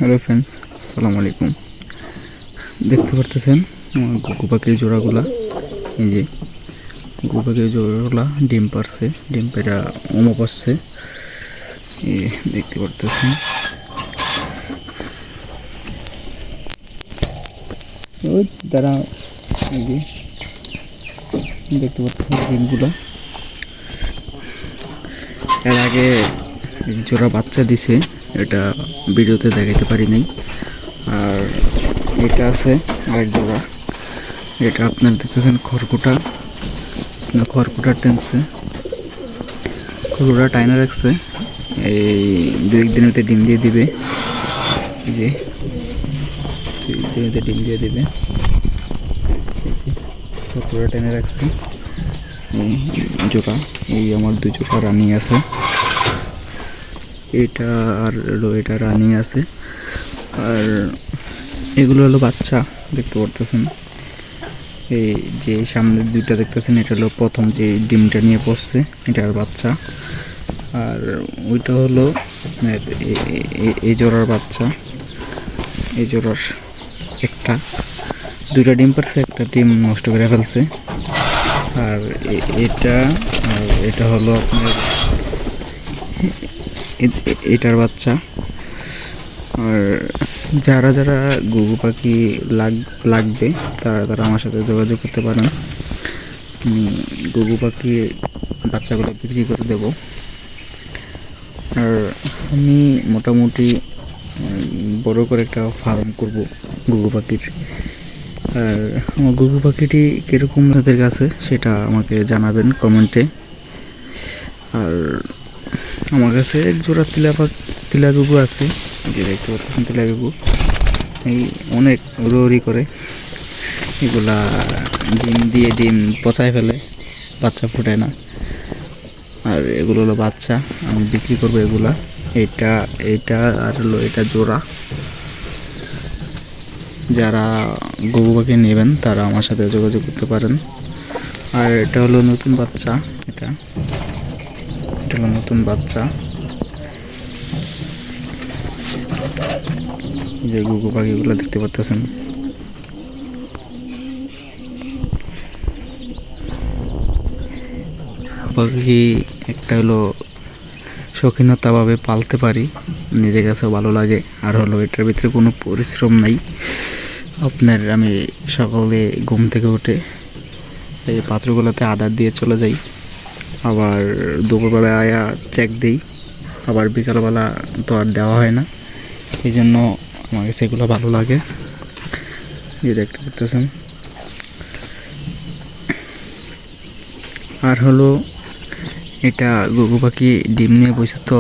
Hello friends, আসসালামু আলাইকুম। দেখতে পারতেছেন আমার ঘুঘু পাখির জোড়াগুলা। এই যে ঘুঘু পাখির জোড়াগুলা ডিম পারছে, ডিম পেড়া ওমো পারছে। এই দেখতে পারতেছেন, ওই তারা এই যে দেখতে পাচ্ছেন ডিমগুলা। এর আগে জোড়া বাচ্চা দিছে, এটা ভিডিওতে দেখাইতে পারি নাই। আর এটা আছে আরেক জোড়া, এটা আপনারা দেখতেছেন খড়কুটা টেনছে, খড়কুটা টাইনা রাখছে। এই দু একদিনের ভিতরে ডিম দিয়ে দিবে, এই যে দু একদিনের ভিতরে ডিম দিয়ে দিবে। খড়কুটা টেনে রাখছে জোড়া। এই আমার দু জোড়া রানিং আছে, এটা আর এটা রানিং আছে। আর এগুলো হলো বাচ্চা, দেখতে পারতেছেন। এই যে সামনের দুইটা দেখতেছেন, এটা হলো প্রথম যে ডিমটা নিয়ে পড়ছে, এটার বাচ্চা। আর ওইটা হলো এই জোড়ার বাচ্চা। এই জোড়ার দুইটা ডিম পারছে, একটা ডিম নষ্ট করে ফেলছে। আর এটা হলো আপনার এটার বাচ্চা। আর যারা যারা ঘুঘু পাখি লাগবে তারা আমার সাথে যোগাযোগ করতে পারেন। ঘুঘু পাখি বাচ্চাগুলো বিক্রি করে দেব। আর আমি মোটামুটি বড় করে একটা ফার্ম করব ঘুঘু পাখির। আর আমার ঘুঘু পাখিটি কীরকম তাদের কাছে সেটা আমাকে জানাবেন কমেন্টে। আর আমার কাছে এক জোড়া তিলা ঘুঘু আছে, যে দেখতে পাচ্ছেন তিলা ঘুঘু। এই অনেক উড়ি করে, এগুলা ডিম পচায় ফেলে, বাচ্চা ফোটায় না। আর এগুলো হলো বাচ্চা, আমি বিক্রি করবো এগুলা। এইটা আর হলো এটা জোড়া। যারা ঘুঘু পাখি নেবেন তারা আমার সাথে যোগাযোগ করতে পারেন। আর এটা হলো নতুন বাচ্চা, এটা হলো নতুন বাচ্চা। যে ঘুঘু পাখিগুলো দেখতে পাচ্ছেন, পাখি একটা হলো শৌখিনতাভাবে পালতে পারি, নিজের কাছে ভালো লাগে। আর হলো এটার ভিতরে কোনো পরিশ্রম নাই। আপনার আমি সকালে ঘুম থেকে উঠে এই পাত্রগুলোতে আদার দিয়ে চলে যাই, আবার দুপুরবেলা আয়া চেক দিই, আবার বিকালবেলা তো আর দেওয়া হয় না। এই জন্য আমার কাছে এগুলো ভালো লাগে। এই দেখতে পাচ্ছেন। আর হলো এটা ঘুঘু পাখি ডিম নিয়ে বসে, তো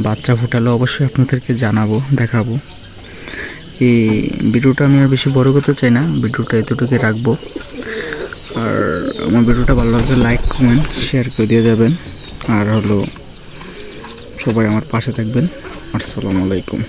বাচ্চা ফুটালে অবশ্যই আপনাদেরকে জানাবো, দেখাবো। এই ভিডিওটা আমি আর বেশি বড় করতে চাই না, ভিডিওটা এতটুকু রাখবো। আর আমার ভিডিওটা ভালো লাগলে লাইক কমেন্ট শেয়ার করে দিয়ে যাবেন। আর হলো সবাই আমার পাশে থাকবেন। আসসালামু আলাইকুম।